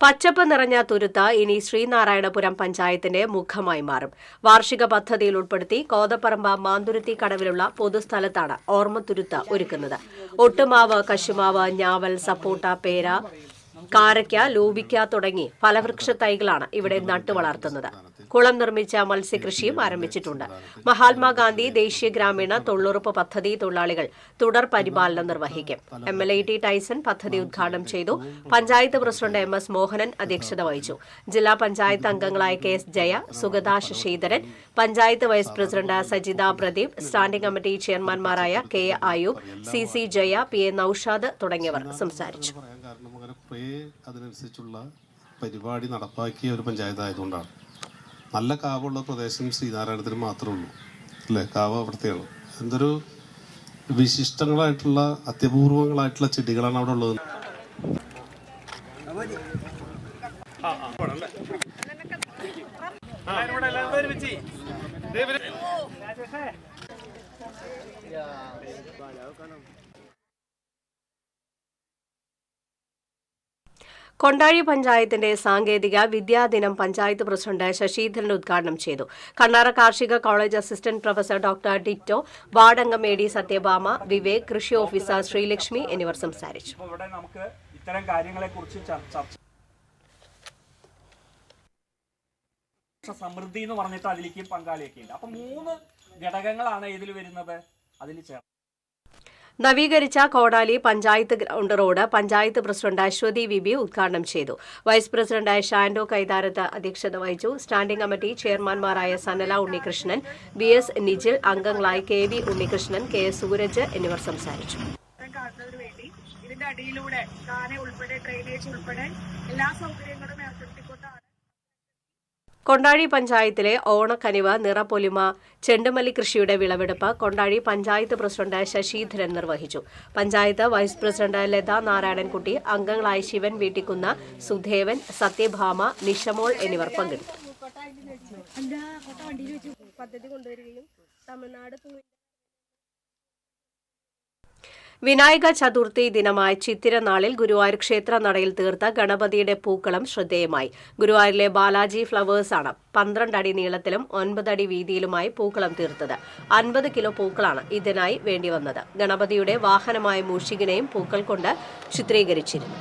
പച്ചപ്പ് നിറഞ്ഞ തുരുത്ത് ഇനി ശ്രീനാരായണപുരം പഞ്ചായത്തിന്റെ മുഖമായി മാറും. വാർഷിക പദ്ധതിയിൽ ഉൾപ്പെടുത്തി കോതപ്പറമ്പ് മാന്തുരുത്തി കടവിലുള്ള പൊതുസ്ഥലത്താണ് ഓർമ്മത്തുരുത്ത് ഒരുക്കുന്നത്. ഒട്ടുമാവ്, കശുമാവ്, ഞാവൽ, സപ്പോട്ട, പേര, കാരയ്ക്ക, ലൂബിക്ക തുടങ്ങി ഫലവൃക്ഷ തൈകളാണ് ഇവിടെ നട്ടുവളർത്തുന്നത്. കുളം നിർമ്മിച്ച മത്സ്യകൃഷിയും ആരംഭിച്ചിട്ടുണ്ട്. മഹാത്മാഗാന്ധി ദേശീയ ഗ്രാമീണ തൊഴിലുറപ്പ് പദ്ധതി തൊഴിലാളികൾ തുടർ പരിപാലനം നിർവഹിക്കും. MLA T ടൈസൺ പദ്ധതി ഉദ്ഘാടനം ചെയ്തു. പഞ്ചായത്ത് പ്രസിഡന്റ് MS മോഹനൻ അധ്യക്ഷത വഹിച്ചു. ജില്ലാ പഞ്ചായത്ത് അംഗങ്ങളായ KS Jaya, Sugatha Sasidharan, panchayat vice president Sajitha Pradeep, standing committee ചെയർമാൻമാരായ KA Ayoob, CC Jaya, PA Noushad തുടങ്ങിയവർ സംസാരിച്ചു. അതിനനുസരിച്ചുള്ള പരിപാടി നടപ്പാക്കിയ ഒരു പഞ്ചായത്ത് ആയതുകൊണ്ടാണ്. നല്ല കാവുള്ള പ്രദേശം ശ്രീനാരായണത്തിന് മാത്രമേ ഉള്ളൂ അല്ലേ? കാവ് അവിടുത്തെയാണ്. എന്തൊരു വിശിഷ്ടങ്ങളായിട്ടുള്ള അത്യപൂർവങ്ങളായിട്ടുള്ള ചെടികളാണ് അവിടെ ഉള്ളത്. കൊണ്ടാഴി പഞ്ചായത്തിന്റെ സാങ്കേതിക വിദ്യാദിനം പഞ്ചായത്ത് പ്രസിഡന്റ് ശശിധരൻ ഉദ്ഘാടനം ചെയ്തു. കണ്ണാറ കാർഷിക college assistant professor doctor ditto, ward അംഗം AD സത്യഭാമ, വിവേക്, കൃഷി ഓഫീസർ ശ്രീലക്ഷ്മി എന്നിവർ സംസാരിച്ചു. ഇത്തരം കാര്യങ്ങളെക്കുറിച്ച് സമൃദ്ധി എന്ന് പറഞ്ഞിട്ട് അതിലേക്ക് പങ്കാളിയൊക്കെ ഉണ്ട്. അപ്പൊ 3 ഘടകങ്ങളാണ് ഇതിൽ വരുന്നത്. അതിൽ ചേർത്ത് നവീകരിച്ച Kodali panchayat ground road panchayat president Aswathy VB ഉദ്ഘാടനം ചെയ്തു. വൈസ് പ്രസിഡന്റ് ഷാൻഡോ കൈതാരത്ത് അധ്യക്ഷത വഹിച്ചു. സ്റ്റാൻഡിംഗ് കമ്മിറ്റി ചെയർമാൻമാരായ സനല ഉണ്ണികൃഷ്ണൻ, BS നിജിൽ, അംഗങ്ങളായി KV ഉണ്ണികൃഷ്ണൻ, KS സൂരജ് എന്നിവർ സംസാരിച്ചു. ഇതിന്റെ അടിയിലൂടെ കാന ഉൾപ്പെടെ ഡ്രെയിനേജ് ഉൾപ്പെടെ എല്ലാ സൗകര്യങ്ങളും ഏർപ്പെടുത്തിക്കൊണ്ടാണ് കൊണ്ടാഴി പഞ്ചായത്തിലെ ഓണക്കനിവ് നിറപ്പൊലിമ ചെണ്ടുമല്ലി കൃഷിയുടെ വിളവെടുപ്പ് കൊണ്ടാഴി പഞ്ചായത്ത് പ്രസിഡന്റ് ശശിധരൻ നിർവഹിച്ചു. പഞ്ചായത്ത് വൈസ് പ്രസിഡന്റ് ലതാ നാരായണൻകുട്ടി, അംഗങ്ങളായ ശിവൻ വീട്ടിക്കുന്ന്, സുധേവൻ, സത്യഭാമ, നിഷമോൾ എന്നിവർ പങ്കെടുത്തു. വിനായക ചതുർത്ഥി ദിനമായ ചിത്തിരനാളിൽ ഗുരുവായൂർ ക്ഷേത്ര നടയിൽ തീർത്ത ഗണപതിയുടെ പൂക്കളം ശ്രദ്ധേയമായി. ഗുരുവായൂരിലെ ബാലാജി ഫ്ലവേഴ്സാണ് 12 അടി നീളത്തിലും 9 അടി വീതിയിലുമായി പൂക്കളം തീർത്തത്. 50 കിലോ പൂക്കളാണ് ഇതിനായി വേണ്ടിവന്നത്. ഗണപതിയുടെ വാഹനമായ മൂഷികനെയും പൂക്കൾ കൊണ്ട് ചിത്രീകരിച്ചിരുന്നു.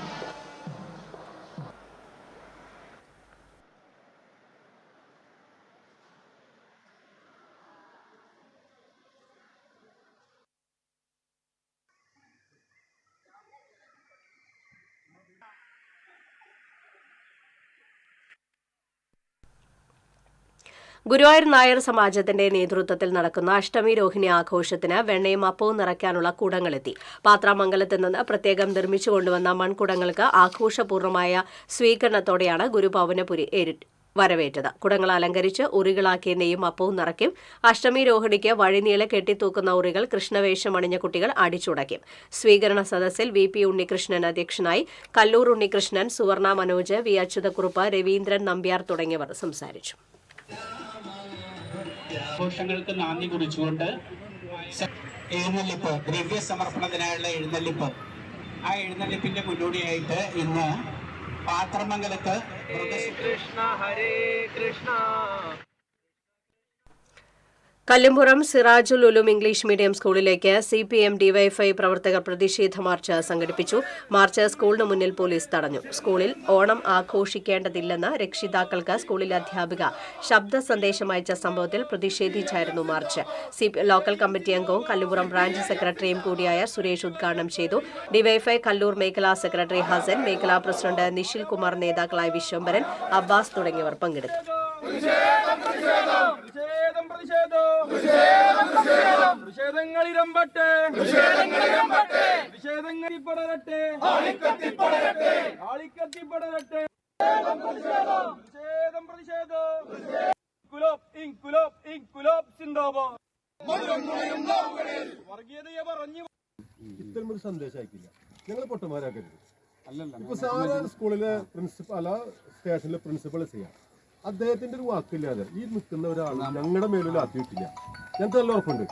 ഗുരുവായൂർ നായർ സമാജത്തിന്റെ നേതൃത്വത്തിൽ നടക്കുന്ന അഷ്ടമി രോഹിണി ആഘോഷത്തിന് വെണ്ണയും അപ്പവും നിറയ്ക്കാനുള്ള കുടങ്ങളെത്തി. പാത്രാമംഗലത്ത് നിന്ന് പ്രത്യേകം നിർമ്മിച്ചു കൊണ്ടുവന്ന മൺകുടങ്ങൾക്ക് ആഘോഷപൂർണ്ണമായ സ്വീകരണത്തോടെയാണ് ഗുരുഭവനപുരി വരവേറ്റത്. കുടങ്ങൾ അലങ്കരിച്ച് ഉറികളാക്കിയ നെയ്യും അപ്പവും നിറയ്ക്കും. അഷ്ടമി രോഹിണിക്ക് വഴിനീളെ കെട്ടിത്തൂക്കുന്ന ഉറികൾ കൃഷ്ണവേഷം അണിഞ്ഞ കുട്ടികൾ അടിച്ചുടയ്ക്കും. സ്വീകരണ സദസ്സിൽ VP ഉണ്ണികൃഷ്ണൻ അധ്യക്ഷനായി. കല്ലൂർ ഉണ്ണികൃഷ്ണൻ, സുവർണ മനോജ്, V അച്യുതക്കുറുപ്പ്, രവീന്ദ്രൻ നമ്പ്യാർ തുടങ്ങിയവർ സംസാരിച്ചു. ആഘോഷങ്ങൾക്ക് നന്ദി കുറിച്ചുകൊണ്ട് എഴുന്നള്ളിപ്പ്, ദ്രവ്യ സമർപ്പണത്തിനായുള്ള എഴുന്നള്ളിപ്പ്, ആ എഴുന്നള്ളിപ്പിന്റെ മുന്നോടിയായിട്ട് ഇന്ന് പാത്രമംഗലത്ത് കൃഷ്ണ ഹരേ കൃഷ്ണ കല്ലുംപുറം സിറാജുൽ ഉലൂം ഇംഗ്ലീഷ് മീഡിയം സ്കൂളിലേക്ക് CPM DYFI പ്രവർത്തകർ പ്രതിഷേധ മാർച്ച് സംഘടിപ്പിച്ചു. മാർച്ച് സ്കൂളിന് മുന്നിൽ പോലീസ് തടഞ്ഞു. സ്കൂളിൽ ഓണം ആഘോഷിക്കേണ്ടതില്ലെന്ന് രക്ഷിതാക്കൾക്ക് സ്കൂളിലെ അധ്യാപിക ശബ്ദ സന്ദേശം അയച്ച സംഭവത്തിൽ പ്രതിഷേധിച്ചായിരുന്നു മാർച്ച്. ലോക്കൽ കമ്മിറ്റി അംഗവും കല്ലുംപുറം ബ്രാഞ്ച് സെക്രട്ടറിയും കൂടിയായ സുരേഷ് ഉദ്ഘാടനം ചെയ്തു. DYFI കല്ലൂർ മേഖലാ സെക്രട്ടറി ഹസൻ, മേഖലാ പ്രസിഡന്റ് നിഷിൽ കുമാർ, നേതാക്കളായ വിശ്വംഭരൻ, അബ്ബാസ് തുടങ്ങിയവർ പങ്കെടുത്തു. നിഷേധങ്ങളിരമ്പട്ടെ, നിഷേധങ്ങളിൽ പടരട്ടെ, ആളിക്കത്തി പടരട്ടെ, നിഷേധം പ്രതിഷേധം, ഇൻകുലാബ് ഇൻകുലാബ് സിന്ദാബാദ്. വർഗീയതയെ പറഞ്ഞു ഇത്തരമൊരു സന്ദേശം അയക്കില്ല. ഞങ്ങൾ പൊട്ടന്മാരാക്കരുത്. ഇപ്പൊ സാധാരണ സ്കൂളിലെ പ്രിൻസിപ്പൽ അല്ല സ്റ്റേഷനിലെ പ്രിൻസിപ്പൾ ചെയ്യാം. അദ്ദേഹത്തിന്റെ ഒരു വാക്കില്ലാതെ ഈ നിൽക്കുന്ന ഒരാൾ ഞങ്ങളുടെ മേലിൽ ആക്കിയിട്ടില്ല. ഞങ്ങൾക്ക് നല്ല ഉറപ്പുണ്ട്.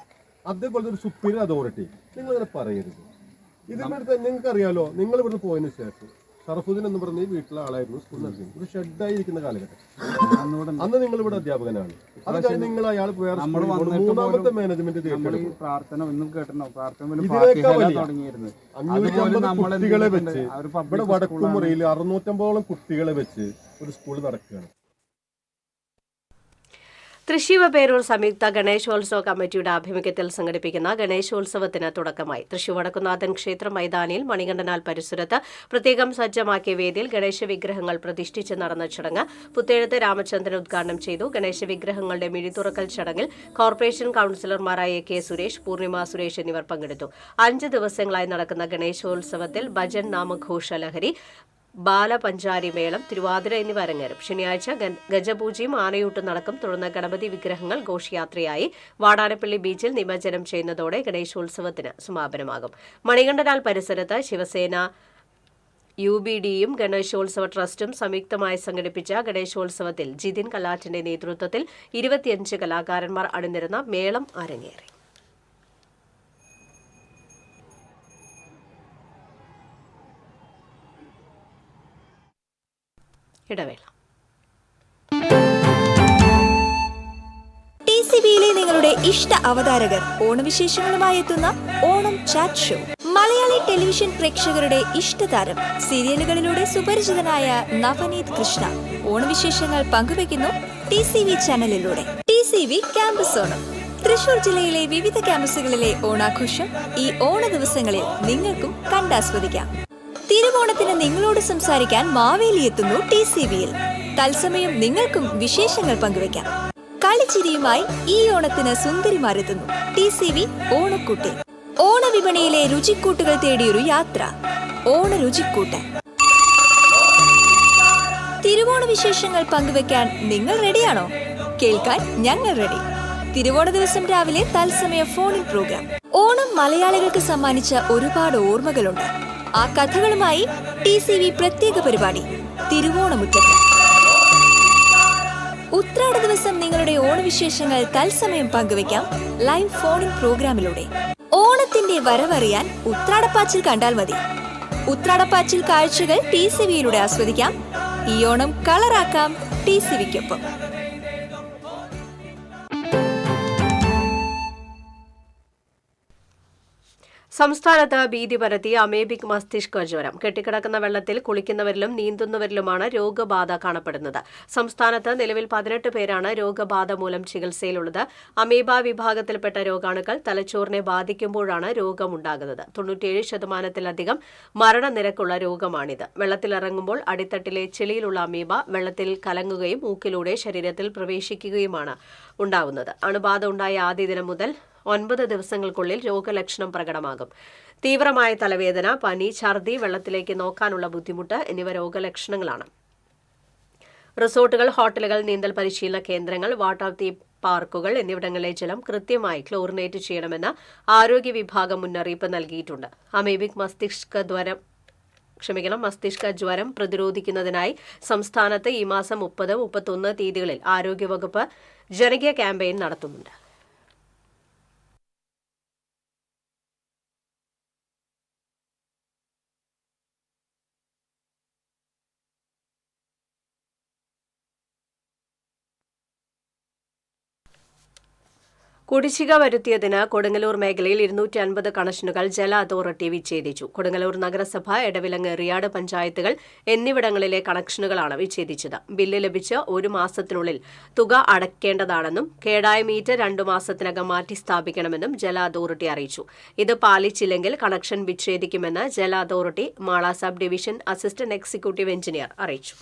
അതേപോലത്തെ ഒരു സുപ്പീരിയർ അതോറിറ്റി നിങ്ങളിങ്ങനെ പറയരുത്. ഇതിനടുത്ത് നിങ്ങൾക്ക് അറിയാലോ, നിങ്ങൾ ഇവിടുന്ന് പോയതിനു ശേഷം ഷറഫുദ്ദീൻ എന്ന് പറഞ്ഞ ഈ വീട്ടിലെ ആളായിരുന്നു സ്കൂൾ നടത്തി ഒരു ഷെഡായിരിക്കുന്ന കാലഘട്ടം. അന്ന് നിങ്ങൾ ഇവിടെ അധ്യാപകനാണ്. അത് കഴിഞ്ഞ് നിങ്ങൾ അയാൾ വേറെ മൂന്നാമത്തെ മാനേജ്മെന്റ് പ്രാർത്ഥന ഒന്നും കേട്ടോ, പ്രാർത്ഥന 550 കുട്ടികളെ വെച്ച് ഇവിടെ വടക്കുമുറിയിൽ 650ഓളം കുട്ടികളെ വെച്ച് ഒരു സ്കൂൾ നടക്കുകയാണ്. തൃശൂർ പേരൂർ സംയുക്ത ഗണേശോത്സവ കമ്മിറ്റിയുടെ ആഭിമുഖ്യത്തിൽ സംഘടിപ്പിക്കുന്ന ഗണേശോത്സവത്തിന് തുടക്കമായി. തൃശൂർ വടക്കുന്നാഥൻ ക്ഷേത്ര മൈതാനിയിൽ മണികണ്ഠനാൽ പരിസരത്ത് പ്രത്യേകം സജ്ജമാക്കിയ വേദിയിൽ ഗണേശ വിഗ്രഹങ്ങൾ പ്രതിഷ്ഠിച്ച് നടന്ന ചടങ്ങ് പുത്തേഴത്ത് രാമചന്ദ്രൻ ഉദ്ഘാടനം ചെയ്തു. ഗണേശ വിഗ്രഹങ്ങളുടെ മിഴിത്തുറക്കൽ ചടങ്ങിൽ കോർപ്പറേഷൻ കൌൺസിലർമാരായ K സുരേഷ്, പൂർണിമ സുരേഷ് എന്നിവർ പങ്കെടുത്തു. 5 ദിവസങ്ങളായി നടക്കുന്ന ഗണേശോത്സവത്തിൽ ഭജൻ, നാമഘോഷ ലഹരി, ബാലപഞ്ചാരി മേളം, തിരുവാതിര എന്നിവ അരങ്ങേറും. ശനിയാഴ്ച ഗജപൂജയും ആനയൂട്ടും നടക്കും. തുടർന്ന് ഗണപതി വിഗ്രഹങ്ങൾ ഘോഷയാത്രയായി വാടാനപ്പള്ളി ബീച്ചിൽ നിമജ്ജനം ചെയ്യുന്നതോടെ ഗണേശോത്സവത്തിന് സമാപനമാകും. മണികണ്ഠനാൽ പരിസരത്ത് ശിവസേന, UBDയും ഗണേശോത്സവ ട്രസ്റ്റും സംയുക്തമായി സംഘടിപ്പിച്ച ഗണേശോത്സവത്തിൽ ജിതിൻ കലാറ്റിന്റെ നേതൃത്വത്തിൽ 25 കലാകാരന്മാർ അണിനിരുന്ന മേളം അരങ്ങേറി. ഇടവേള. TCBയിലെ നിങ്ങളുടെ ഇഷ്ട അവതാരകർ ഓണവിശേഷങ്ങളുമായി എത്തുന്ന Onam chat show. Malayali television പ്രേക്ഷകരുടെ ഇഷ്ടതാരം, സീരിയലുകളിലൂടെ സുപരിചിതനായ നവനീത് കൃഷ്ണ ഓണവിശേഷങ്ങൾ പങ്കുവയ്ക്കുന്നു TCB ചാനലിലൂടെ. TCB ക്യാമ്പസ് ഓണം തൃശൂർ ജില്ലയിലെ വിവിധ ക്യാമ്പസുകളിലെ ഓണാഘോഷം ഈ ഓണ ദിവസങ്ങളിൽ നിങ്ങൾക്കും കണ്ടാസ്വദിക്കാം. തിരുവോണത്തിന് നിങ്ങളോട് സംസാരിക്കാൻ മാവേലി എത്തുന്നു TCVയിൽ. തത്സമയം നിങ്ങൾക്കും വിശേഷങ്ങൾ പങ്കുവയ്ക്കാം. കളിച്ചിരിയുമായി ഈ ഓണത്തിന് സുന്ദരിമാരെത്തുന്നു TCV ഓണക്കൂട്ട്. ഓണവിപണിയിലെ രുചിക്കൂട്ടുകൾ തേടിയൊരു യാത്ര, ഓണ രുചിക്കൂട്ട്. തിരുവോണ വിശേഷങ്ങൾ പങ്കുവെക്കാൻ നിങ്ങൾ റെഡിയാണോ? കേൾക്കാൻ ഞങ്ങൾ റെഡി. തിരുവോണ ദിവസം രാവിലെ തത്സമയ ഫോണിൻ പ്രോഗ്രാം. ഓണം മലയാളികൾക്ക് സമ്മാനിച്ച ഒരുപാട് ഓർമ്മകളുണ്ട്. ആ കഥകളുമായി TCV പ്രത്യേക പരിപാടി തിരുവോണമുറ്റത്ത്. ഉത്രാട ദിവസം നിങ്ങളുടെ ഓണവിശേഷങ്ങൾ തത്സമയം പങ്കുവെക്കാം ലൈവ് ഫോണിൻ പ്രോഗ്രാമിലൂടെ. ഓണത്തിന്റെ വരവറിയാൻ ഉത്രാടപ്പാച്ചിൽ കണ്ടാൽ മതി. ഉത്രാടപ്പാച്ചിൽ കാഴ്ചകൾ TCVയിലൂടെ ആസ്വദിക്കാം. ഈ ഓണം കളറാക്കാം TCVക്കൊപ്പം. സംസ്ഥാനത്ത് ഭീതി പരത്തി അമേബിക് മസ്തിഷ്ക ജ്വരം. കെട്ടിക്കിടക്കുന്ന വെള്ളത്തിൽ കുളിക്കുന്നവരിലും നീന്തുന്നവരിലുമാണ് രോഗബാധ കാണപ്പെടുന്നത്. സംസ്ഥാനത്ത് നിലവിൽ 18 പേരാണ് രോഗബാധ മൂലം ചികിത്സയിലുള്ളത്. അമീബ വിഭാഗത്തിൽപ്പെട്ട രോഗാണുക്കൾ തലച്ചോറിനെ ബാധിക്കുമ്പോഴാണ് രോഗമുണ്ടാകുന്നത്. 97% മരണനിരക്കുള്ള രോഗമാണിത്. വെള്ളത്തിലിറങ്ങുമ്പോൾ അടിത്തട്ടിലെ ചെളിയിലുള്ള അമീബ വെള്ളത്തിൽ കലങ്ങുകയും മൂക്കിലൂടെ ശരീരത്തിൽ പ്രവേശിക്കുകയുമാണ് ഉണ്ടാകുന്നത്. അണുബാധ ഉണ്ടായ ആദ്യ ദിനം മുതൽ 9 ദിവസങ്ങൾക്കുള്ളിൽ രോഗലക്ഷണം പ്രകടമാകും. തീവ്രമായ തലവേദന, പനി, ഛർദി, വെള്ളത്തിലേക്ക് നോക്കാനുള്ള ബുദ്ധിമുട്ട് എന്നിവ രോഗലക്ഷണങ്ങളാണ്. റിസോർട്ടുകൾ, ഹോട്ടലുകൾ, നീന്തൽ പരിശീലന കേന്ദ്രങ്ങൾ, വാട്ടർ തീം പാർക്കുകൾ എന്നിവിടങ്ങളിലെ ജലം കൃത്യമായി ക്ലോറിനേറ്റ് ചെയ്യണമെന്ന് ആരോഗ്യ വിഭാഗം മുന്നറിയിപ്പ് നൽകിയിട്ടുണ്ട്. അമീബിക് മസ്തിഷ്ക ജ്വരം പ്രതിരോധിക്കുന്നതിനായി സംസ്ഥാനത്ത് ഈ മാസം 30, 31 തീയതികളിൽ ആരോഗ്യവകുപ്പ് ജനകീയ ക്യാമ്പയിൻ നടത്തുന്നുണ്ട്. കുടിശ്ശിക വരുത്തിയതിന് കൊടുങ്ങല്ലൂർ മേഖലയിൽ 250 കണക്ഷനുകൾ ജല അതോറിറ്റി വിച്ഛേദിച്ചു. കൊടുങ്ങല്ലൂർ നഗരസഭ, എടവിലങ്ങ്, റിയാട് പഞ്ചായത്തുകൾ എന്നിവിടങ്ങളിലെ കണക്ഷനുകളാണ് വിച്ഛേദിച്ചത്. ബില്ല് ലഭിച്ച് 1 മാസത്തിനുള്ളിൽ തുക അടയ്ക്കേണ്ടതാണെന്നും കേടായ മീറ്റർ 2 മാസത്തിനകം മാറ്റി സ്ഥാപിക്കണമെന്നും ജല അതോറിറ്റി അറിയിച്ചു. ഇത് പാലിച്ചില്ലെങ്കിൽ കണക്ഷൻ വിച്ഛേദിക്കുമെന്ന് ജല authority Mala sub division assistant executive engineer അറിയിച്ചു.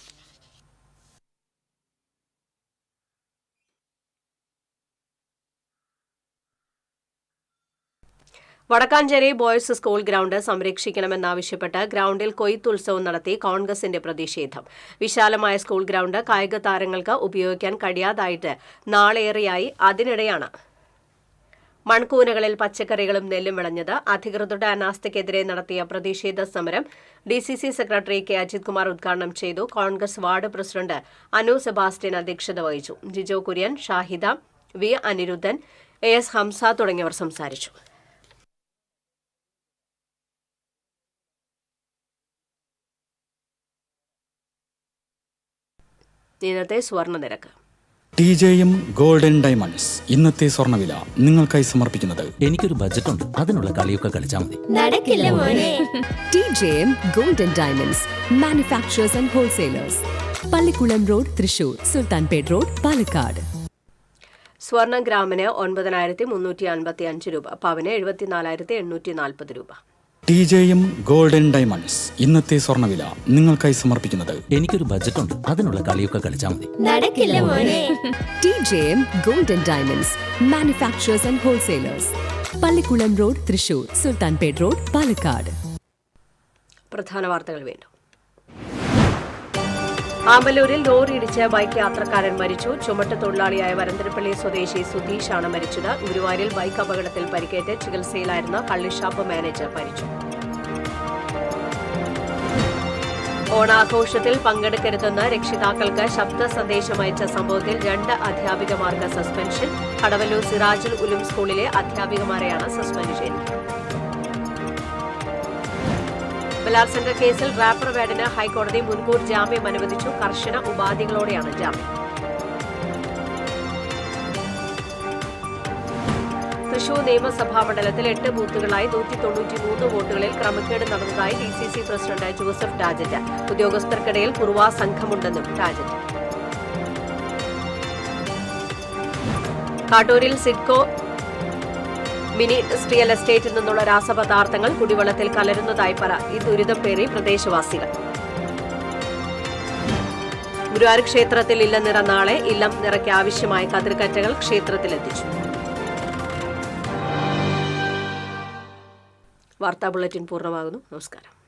വടക്കാഞ്ചേരി ബോയ്സ് സ്കൂൾ ഗ്രൗണ്ട് സംരക്ഷിക്കണമെന്നാവശ്യപ്പെട്ട് ഗ്രൗണ്ടിൽ കൊയ്ത്തുത്സവം നടത്തി കോൺഗ്രസിന്റെ പ്രതിഷേധം. വിശാലമായ സ്കൂൾ ഗ്രൗണ്ട് കായിക താരങ്ങൾക്ക് ഉപയോഗിക്കാൻ കഴിയാതായിട്ട് നാളേറെയായി. അതിനിടെയാണ് മൺകൂനകളിൽ പച്ചക്കറികളും നെല്ലും വിളഞ്ഞത്. അധികൃതരുടെ അനാസ്ഥയ്ക്കെതിരെ നടത്തിയ പ്രതിഷേധ സമരം DCC secretary K. Ajith Kumar ഉദ്ഘാടനം ചെയ്തു. കോൺഗ്രസ് വാർഡ് പ്രസിഡന്റ് അനു സെബാസ്റ്റ്യൻ അധ്യക്ഷത വഹിച്ചു. ജിജോ കുര്യൻ, ഷാഹിദ, V. അനിരുദ്ധൻ, AS ഹംസ തുടങ്ങിയവർ സംസാരിച്ചു. ഇന്നത്തെ സ്വർണ്ണ നിരക്ക്. TJM ഗോൾഡൻ ഡയമണ്ട്സ് ഇന്നത്തെ സ്വർണ്ണവില നിങ്ങൾക്കായി സമർപ്പിക്കുന്നത്. എനിക്കൊരു ബജറ്റ് ഉണ്ട്, അതിനുള്ള കളിയൊക്കെ കളിച്ചാൽ മതി. നടക്കില്ല മോനെ. TJM golden diamonds manufacturers and wholesalers, Pallikulam road, Thrissur, Sultanpet road, Palakkad. സ്വർണം ഗ്രാമിന് 9355 രൂപ, പവന് 74,840 രൂപ. TJM ഗോൾഡൻ ഡയമണ്ട്സ് ഇന്നത്തെ സ്വർണ്ണവില നിങ്ങൾക്കായി സമർപ്പിക്കുന്നത്. എനിക്കൊരു ബജറ്റ് ഉണ്ട്, അതിനുള്ള കളിയൊക്കെ കളിച്ചാൽ മതി. നടക്കില്ല മോനെ. TJM golden diamonds manufacturers and wholesalers, Pallikulam road, Thrissur, Sultanpet road, Palakkad. പ്രധാന വാർത്തകൾ വീണ്ടും. ആമ്പല്ലൂരിൽ ലോറിയിടിച്ച് ബൈക്ക് യാത്രക്കാരൻ മരിച്ചു. ചുമട്ട് തൊഴിലാളിയായ വരന്തരപ്പള്ളി സ്വദേശി സുധീഷാണ് മരിച്ചത്. ഗുരുവായൂരിൽ ബൈക്ക് അപകടത്തിൽ പരിക്കേറ്റ് ചികിത്സയിലായിരുന്ന കള്ളിഷാപ്പ് മാനേജർ മരിച്ചു. ഓണാഘോഷത്തിൽ പങ്കെടുക്കരുതെന്ന് രക്ഷിതാക്കൾക്ക് ശബ്ദ സന്ദേശമയച്ച സംഭവത്തിൽ 2 അധ്യാപികമാർക്ക് സസ്പെൻഷൻ. കടവല്ലൂർ സിറാജുൽ ഉലൂം സ്കൂളിലെ അധ്യാപികമാരെയാണ് സസ്പെൻഡ് ചെയ്തത്. ബലാത്സംഗ കേസിൽ റാപ്പർ വേഡിന് ഹൈക്കോടതി മുൻകൂർ ജാമ്യം അനുവദിച്ചു. കർശന ഉപാധികളോടെയാണ് ജാമ്യം. തൃശൂർ നിയമസഭാ മണ്ഡലത്തിൽ 8 ബൂത്തുകളായി 193 വോട്ടുകളിൽ ക്രമക്കേട് നടന്നതായി DCC president Joseph ടാജറ്റ്. ഉദ്യോഗസ്ഥർക്കിടയിൽ Kuruva സംഘമുണ്ടെന്നും ടാജറ്റ്. കാട്ടൂരിൽ SIDCO mini industrial എസ്റ്റേറ്റിൽ നിന്നുള്ള രാസപദാർത്ഥങ്ങൾ കുടിവെള്ളത്തിൽ കലരുന്നതായി ഈ ദുരിതം പേറി പ്രദേശവാസികൾ. ഗുരുവായൂർ ക്ഷേത്രത്തിൽ ഇല്ലം നിറ നാളെ. ഇല്ലം നിറയ്ക്ക് ആവശ്യമായ കതിർക്കറ്റകൾ ക്ഷേത്രത്തിലെത്തിച്ചു. വാർത്താ ബുള്ളറ്റിൻ പൂർണ്ണമാകുന്നു. നമസ്കാരം.